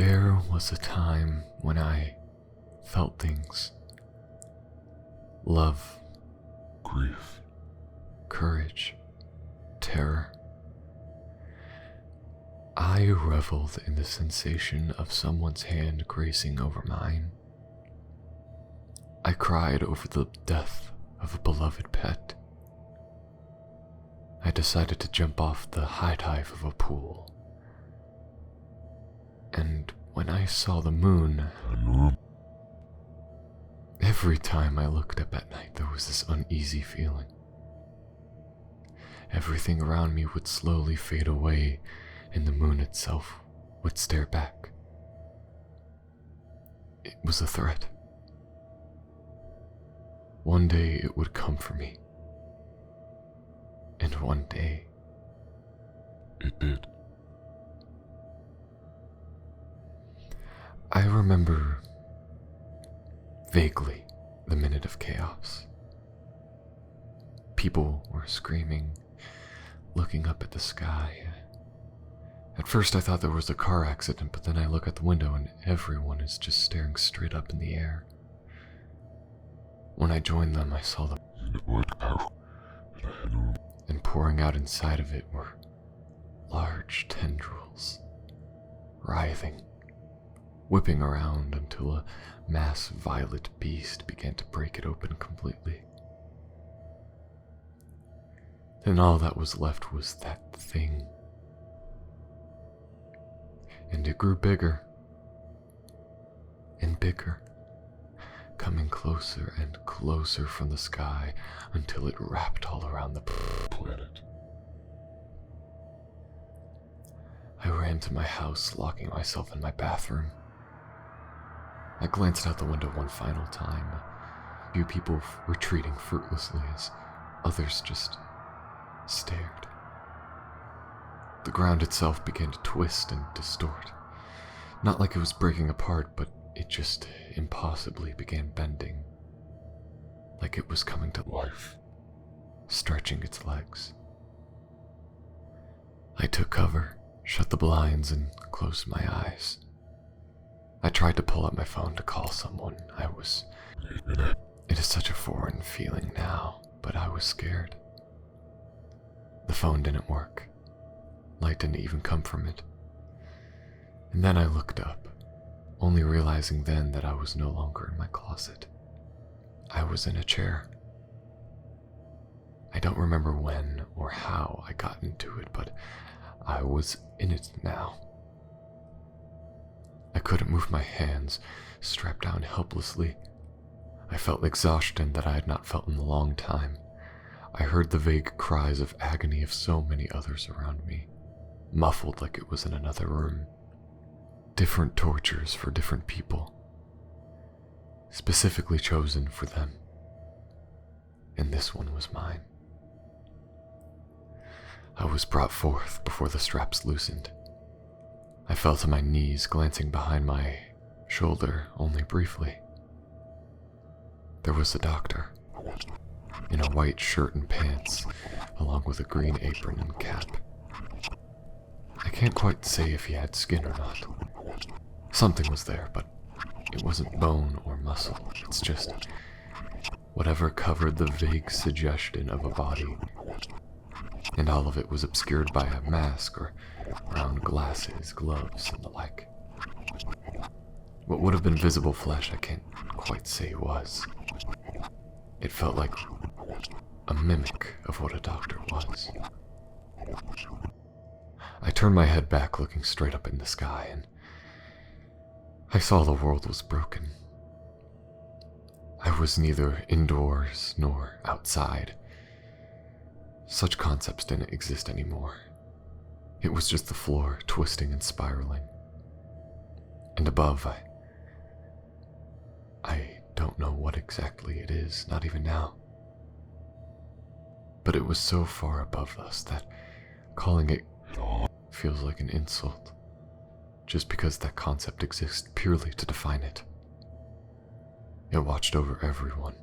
There was a time when I felt things. Love, grief, courage, terror. I reveled in the sensation of someone's hand gracing over mine. I cried over the death of a beloved pet. I decided to jump off the high dive of a pool. And when I saw the moon, every time I looked up at night, there was this uneasy feeling. Everything around me would slowly fade away, and the moon itself would stare back. It was a threat. One day it would come for me. And one day, it did. I remember vaguely the minute of chaos. People were screaming, looking up at the sky. At first I thought there was a car accident, but then I look at the window and everyone is just staring straight up in the air. When I joined them, I saw them, and pouring out inside of it were large tendrils, writhing, whipping around until a mass violet beast began to break it open completely. Then all that was left was that thing. And it grew bigger and bigger, coming closer and closer from the sky until it wrapped all around the planet. I ran to my house, locking myself in my bathroom. I glanced out the window one final time, a few people retreating fruitlessly as others just stared. The ground itself began to twist and distort, not like it was breaking apart, but it just impossibly began bending, like it was coming to life, stretching its legs. I took cover, shut the blinds, and closed my eyes. I tried to pull out my phone to call someone. It is such a foreign feeling now, but I was scared. The phone didn't work. Light didn't even come from it. And then I looked up, only realizing then that I was no longer in my closet. I was in a chair. I don't remember when or how I got into it, but I was in it now. I couldn't move my hands, strapped down helplessly. I felt exhaustion that I had not felt in a long time. I heard the vague cries of agony of so many others around me, muffled like it was in another room. Different tortures for different people, specifically chosen for them. And this one was mine. I was brought forth before the straps loosened. I fell to my knees, glancing behind my shoulder only briefly. There was a doctor, in a white shirt and pants, along with a green apron and cap. I can't quite say if he had skin or not. Something was there, but it wasn't bone or muscle. It's just whatever covered the vague suggestion of a body. And all of it was obscured by a mask or round glasses, gloves, and the like. What would have been visible flesh I can't quite say was. It felt like a mimic of what a doctor was. I turned my head back, looking straight up in the sky, and I saw the world was broken. I was neither indoors nor outside. Such concepts didn't exist anymore. It was just the floor, twisting and spiraling. And above, I don't know what exactly it is, not even now. But it was so far above us that calling it feels like an insult, just because that concept exists purely to define it. It watched over everyone,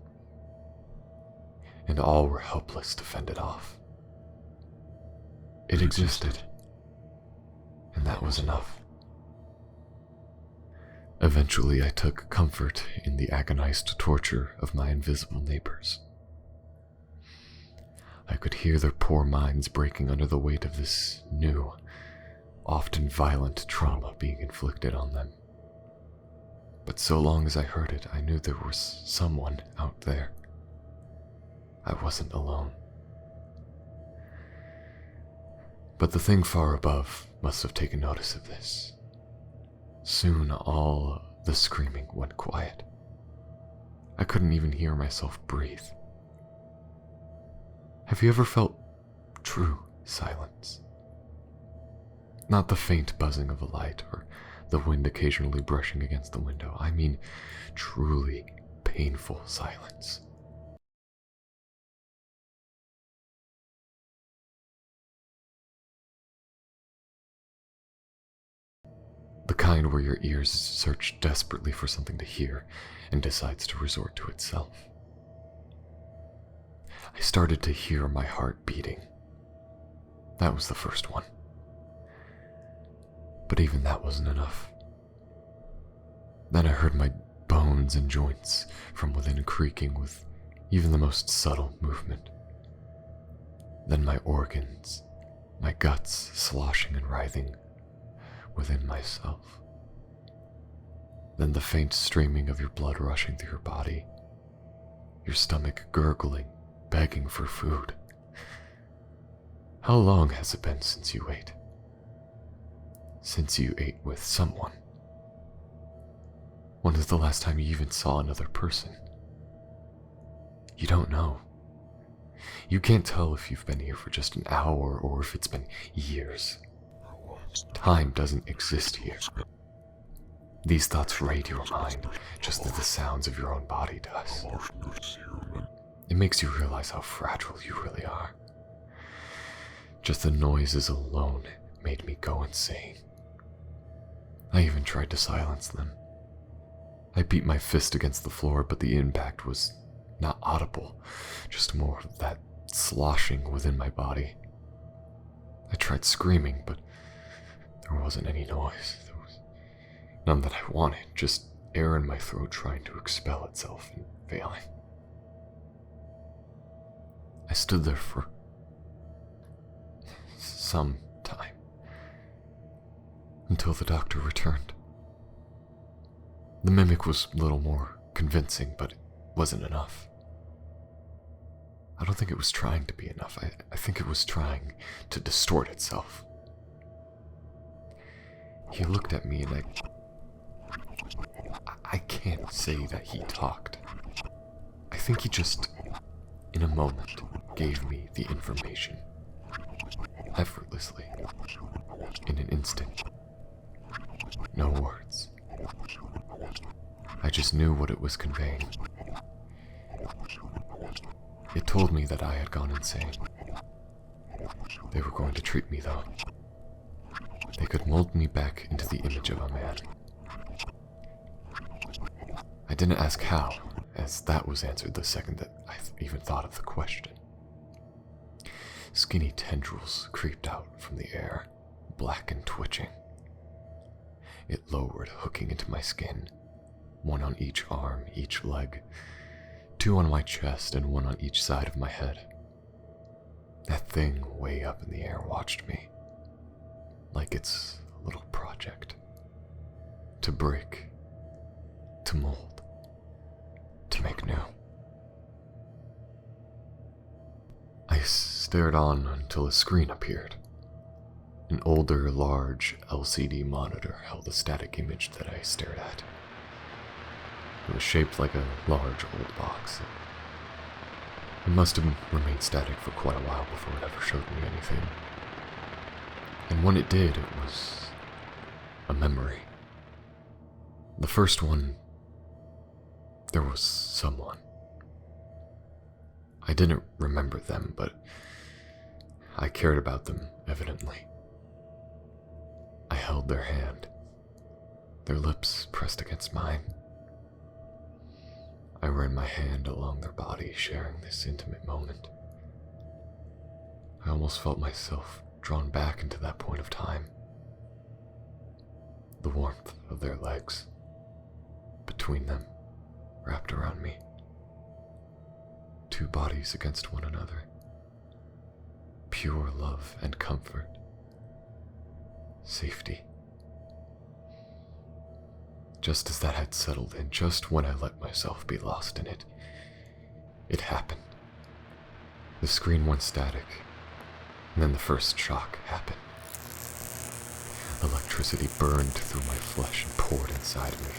and all were helpless to fend it off. It existed, and that was enough. Eventually, I took comfort in the agonized torture of my invisible neighbors. I could hear their poor minds breaking under the weight of this new, often violent trauma being inflicted on them. But so long as I heard it, I knew there was someone out there. I wasn't alone. But the thing far above must have taken notice of this. Soon all the screaming went quiet. I couldn't even hear myself breathe. Have you ever felt true silence? Not the faint buzzing of a light or the wind occasionally brushing against the window. I mean truly painful silence. The kind where your ears search desperately for something to hear and decides to resort to itself. I started to hear my heart beating. That was the first one. But even that wasn't enough. Then I heard my bones and joints from within creaking with even the most subtle movement. Then my organs, my guts sloshing and writhing within myself. Then the faint streaming of your blood rushing through your body, your stomach gurgling, begging for food. How long has it been since you ate? Since you ate with someone? When was the last time you even saw another person? You don't know. You can't tell if you've been here for just an hour or if it's been years. Time doesn't exist here. These thoughts raid your mind just as the sounds of your own body does. It makes you realize how fragile you really are. Just the noises alone made me go insane. I even tried to silence them. I beat my fist against the floor, but the impact was not audible, just more of that sloshing within my body. I tried screaming, but there wasn't any noise. There was none that I wanted, just air in my throat trying to expel itself and failing. I stood there for some time, until the doctor returned. The mimic was a little more convincing, but it wasn't enough. I don't think it was trying to be enough. I think it was trying to distort itself. He looked at me and I can't say that he talked. I think he just, in a moment, gave me the information. Effortlessly. In an instant. No words. I just knew what it was conveying. It told me that I had gone insane. They were going to treat me, though. They could mold me back into the image of a man. I didn't ask how, as that was answered the second that I even thought of the question. Skinny tendrils creeped out from the air, black and twitching. It lowered, hooking into my skin, one on each arm, each leg, two on my chest and one on each side of my head. That thing way up in the air watched me, like it's a little project. To break, to mold, to make new. I stared on until a screen appeared. An older, large LCD monitor held a static image that I stared at. It was shaped like a large old box. It must have remained static for quite a while before it ever showed me anything. And when it did, it was a memory. The first one, there was someone. I didn't remember them, but I cared about them, evidently. I held their hand, their lips pressed against mine. I ran my hand along their body, sharing this intimate moment. I almost felt myself drawn back into that point of time. The warmth of their legs, between them, wrapped around me. Two bodies against one another. Pure love and comfort. Safety. Just as that had settled in, just when I let myself be lost in it, it happened. The screen went static, and then the first shock happened. Electricity burned through my flesh and poured inside me.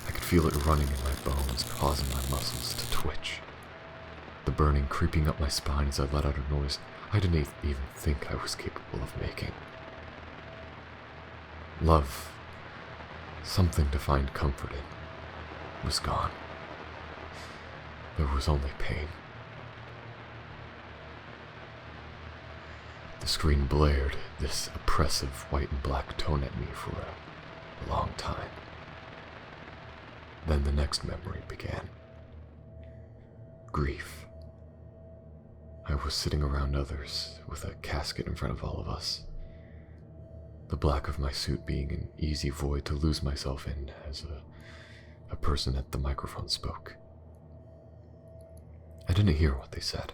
I could feel it running in my bones, causing my muscles to twitch. The burning creeping up my spine as I let out a noise I didn't even think I was capable of making. Love, something to find comfort in, was gone. There was only pain. The screen blared this oppressive white and black tone at me for a long time. Then the next memory began. Grief. I was sitting around others with a casket in front of all of us. The black of my suit being an easy void to lose myself in as a person at the microphone spoke. I didn't hear what they said.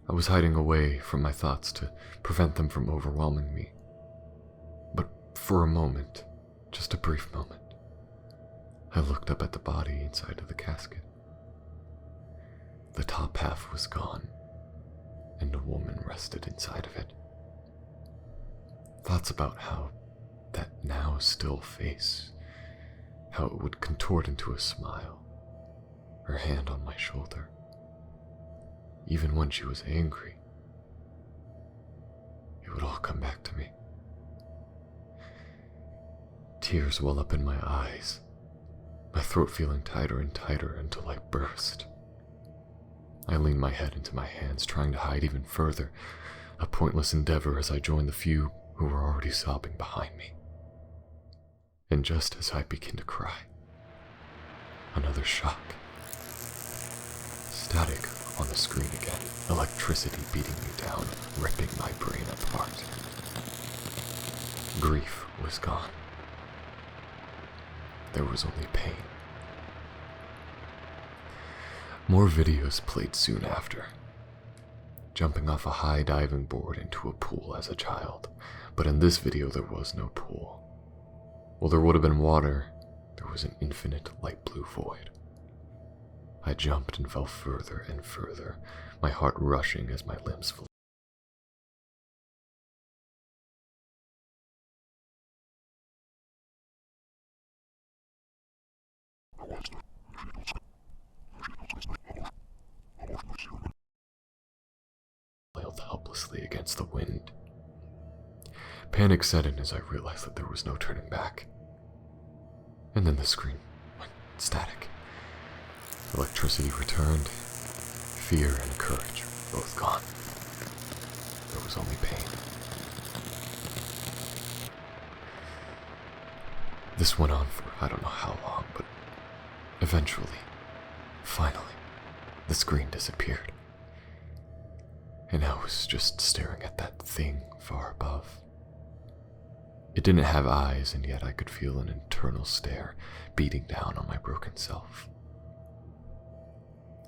I was hiding away from my thoughts to prevent them from overwhelming me. But for a moment, just a brief moment, I looked up at the body inside of the casket. The top half was gone, and a woman rested inside of it. Thoughts about how that now still face, how it would contort into a smile, her hand on my shoulder. Even when she was angry, it would all come back to me. Tears well up in my eyes, my throat feeling tighter and tighter until I burst. I leaned my head into my hands, trying to hide even further, a pointless endeavor as I joined the few who were already sobbing behind me. And just as I began to cry, another shock. Static on the screen again, electricity beating me down, ripping my brain apart. Grief was gone. There was only pain. More videos played soon after. Jumping off a high diving board into a pool as a child, but in this video there was no pool. Well, there would have been water, there was an infinite light blue void. I jumped and fell further and further, my heart rushing as my limbs flew. Wailed helplessly against the wind. Panic set in as I realized that there was no turning back. And then the screen went static. Electricity returned. Fear and courage both gone. There was only pain. This went on for I don't know how long, but eventually, finally, the screen disappeared. And I was just staring at that thing far above. It didn't have eyes, and yet I could feel an internal stare beating down on my broken self.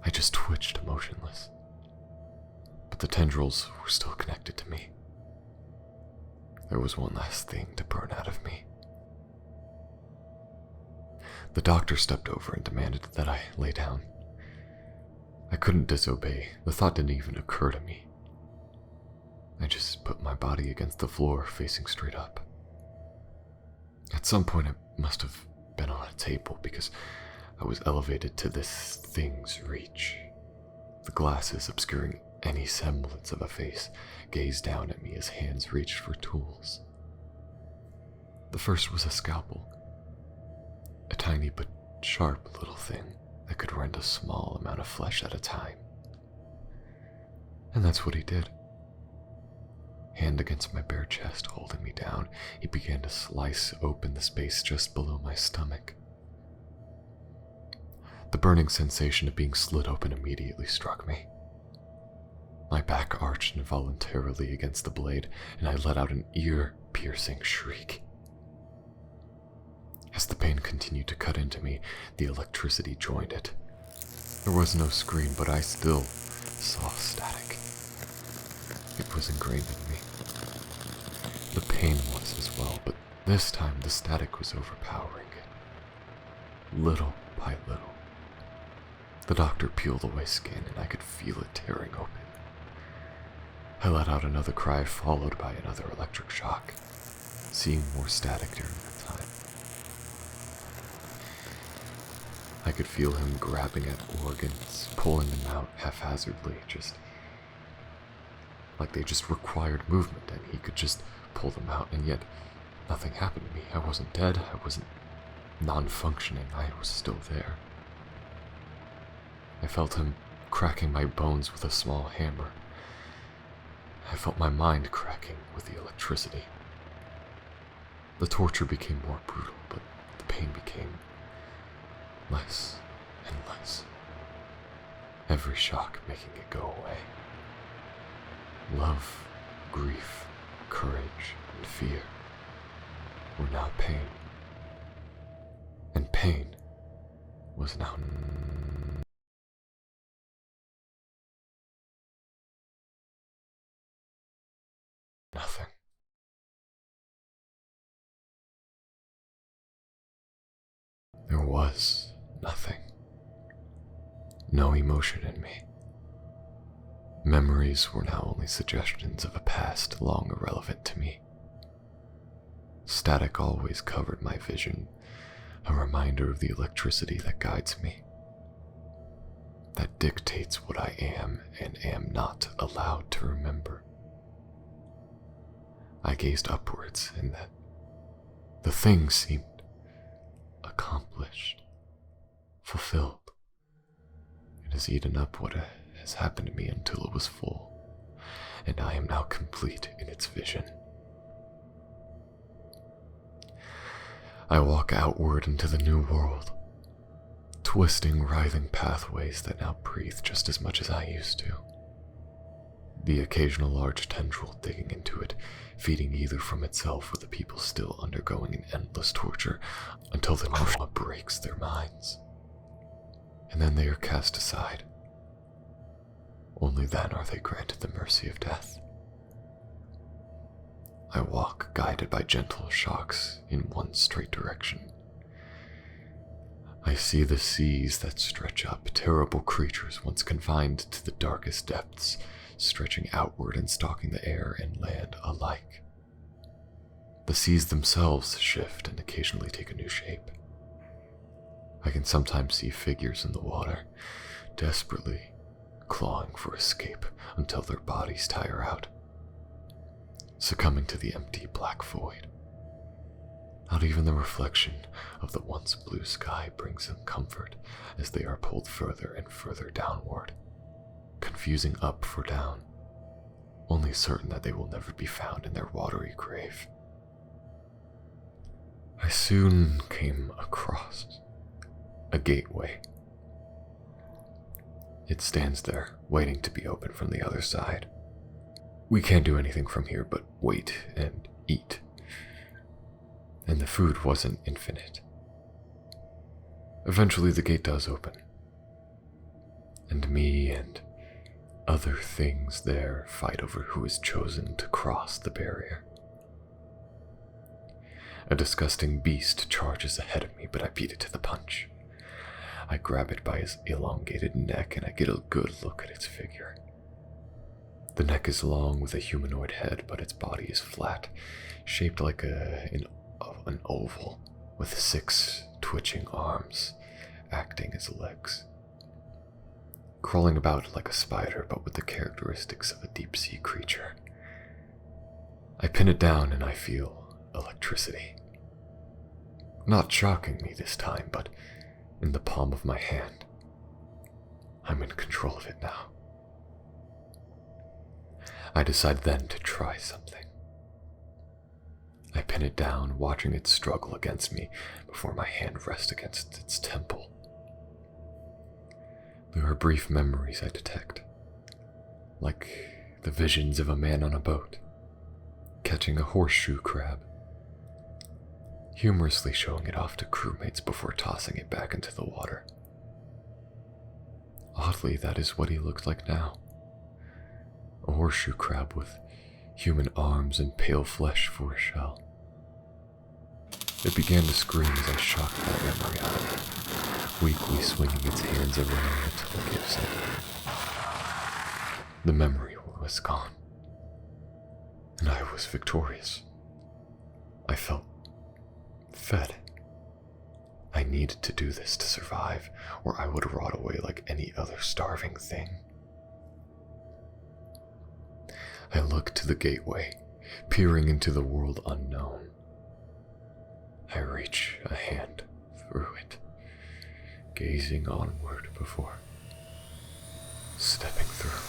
I just twitched motionless, but the tendrils were still connected to me. There was one last thing to burn out of me. The doctor stepped over and demanded that I lay down. I couldn't disobey. The thought didn't even occur to me. I just put my body against the floor, facing straight up. At some point, I must have been on a table because I was elevated to this thing's reach. The glasses, obscuring any semblance of a face, gazed down at me as hands reached for tools. The first was a scalpel, a tiny but sharp little thing that could rend a small amount of flesh at a time. And that's what he did. Hand against my bare chest, holding me down, he began to slice open the space just below my stomach. The burning sensation of being slit open immediately struck me. My back arched involuntarily against the blade, and I let out an ear-piercing shriek. As the pain continued to cut into me, the electricity joined it. There was no scream, but I still saw static. It was ingrained in me. The pain was as well, but this time the static was overpowering it. Little by little, the doctor peeled away skin and I could feel it tearing open. I let out another cry, followed by another electric shock, seeing more static during that time. I could feel him grabbing at organs, pulling them out haphazardly, just like they just required movement and he could just pull them out, and yet nothing happened to me. I wasn't dead, I wasn't non-functioning, I was still there. I felt him cracking my bones with a small hammer. I felt my mind cracking with the electricity. The torture became more brutal, but the pain became less and less. Every shock making it go away. Love, grief, courage, and fear were now pain. And pain was now nothing. There was nothing. No emotion in me. Memories were now only suggestions of a past long irrelevant to me. Static always covered my vision, a reminder of the electricity that guides me, that dictates what I am and am not allowed to remember. I gazed upwards, and that the thing seemed accomplished, fulfilled. It has eaten up what has happened to me until it was full, and I am now complete in its vision. I walk outward into the new world, twisting, writhing pathways that now breathe just as much as I used to. The occasional large tendril digging into it, feeding either from itself or the people still undergoing an endless torture until the trauma breaks their minds. And then they are cast aside. Only then are they granted the mercy of death. I walk, guided by gentle shocks, in one straight direction. I see the seas that stretch up, terrible creatures once confined to the darkest depths, stretching outward and stalking the air and land alike. The seas themselves shift and occasionally take a new shape. I can sometimes see figures in the water, desperately clawing for escape until their bodies tire out, succumbing to the empty black void. Not even the reflection of the once blue sky brings them comfort as they are pulled further and further downward, confusing up for down, only certain that they will never be found in their watery grave. I soon came across a gateway. It stands there, waiting to be opened from the other side. We can't do anything from here but wait and eat. And the food wasn't infinite. Eventually the gate does open, and me and other things there fight over who is chosen to cross the barrier. A disgusting beast charges ahead of me, but I beat it to the punch. I grab it by his elongated neck and I get a good look at its figure. The neck is long with a humanoid head, but its body is flat, shaped like an oval, with 6 twitching arms acting as legs. Crawling about like a spider, but with the characteristics of a deep-sea creature. I pin it down and I feel electricity. Not shocking me this time, but in the palm of my hand. I'm in control of it now. I decide then to try something. I pin it down, watching it struggle against me before my hand rests against its temple. There are brief memories I detect, like the visions of a man on a boat, catching a horseshoe crab. humorously showing it off to crewmates before tossing it back into the water. Oddly, that is what he looked like now. A horseshoe crab with human arms and pale flesh for a shell. It began to scream as I shocked that memory out of it, weakly swinging its hands around until it gives it. The memory was gone, and I was victorious. I felt fed. I needed to do this to survive, or I would rot away like any other starving thing. I looked to the gateway, peering into the world unknown. I reach a hand through it, gazing onward before stepping through.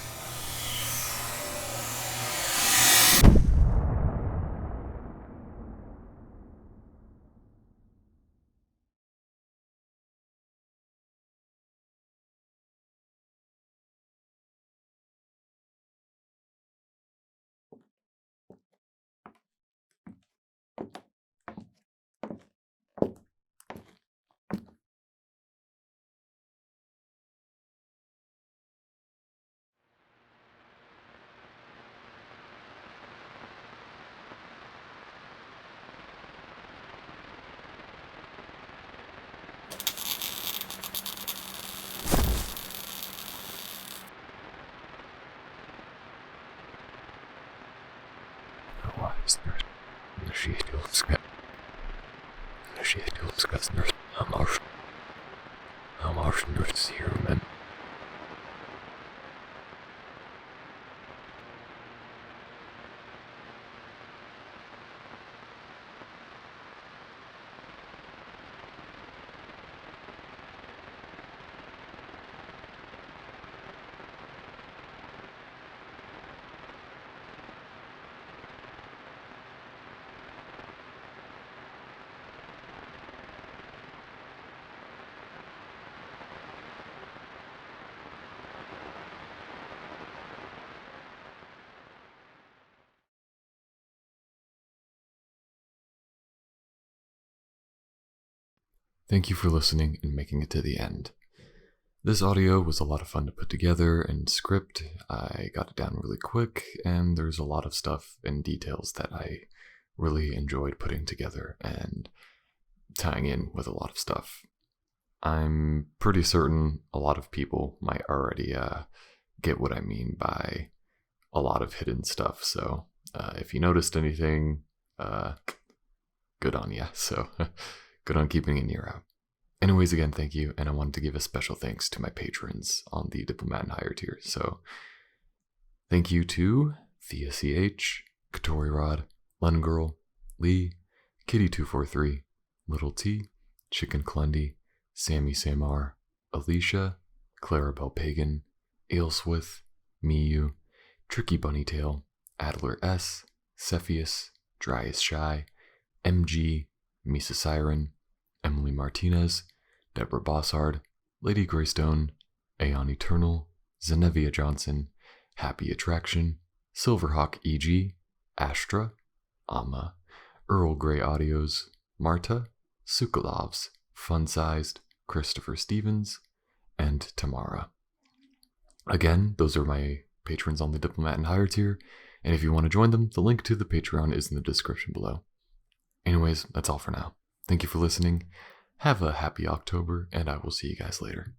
Thank you for listening and making it to the end. This audio was a lot of fun to put together and script. I got it down really quick, and there's a lot of stuff and details that I really enjoyed putting together and tying in with a lot of stuff. I'm pretty certain a lot of people might already get what I mean by a lot of hidden stuff, so if you noticed anything, good on ya. So good on keeping an ear out. Anyways, again, thank you, and I wanted to give a special thanks to my patrons on the Diplomat and Higher tier. So thank you to Thea CH, Katori Rod, Lun Girl, Lee, Kitty243, Little T, Chicken Clundy, Sammy Samar, Alicia, Clarabelle Pagan, Ailswith, Miyu, Tricky Bunnytail, Adler S, Cepheus, Dry as Shy, MG, Misa Siren, Emily Martinez, Deborah Bossard, Lady Greystone, Aeon Eternal, Zenevia Johnson, Happy Attraction, Silverhawk EG, Astra, Amma, Earl Grey Audios, Marta, Sukalovs, Fun-Sized, Christopher Stevens, and Tamara. Again, those are my patrons on the Diplomat and Higher tier, and if you want to join them, the link to the Patreon is in the description below. Anyways, that's all for now. Thank you for listening. Have a happy October, and I will see you guys later.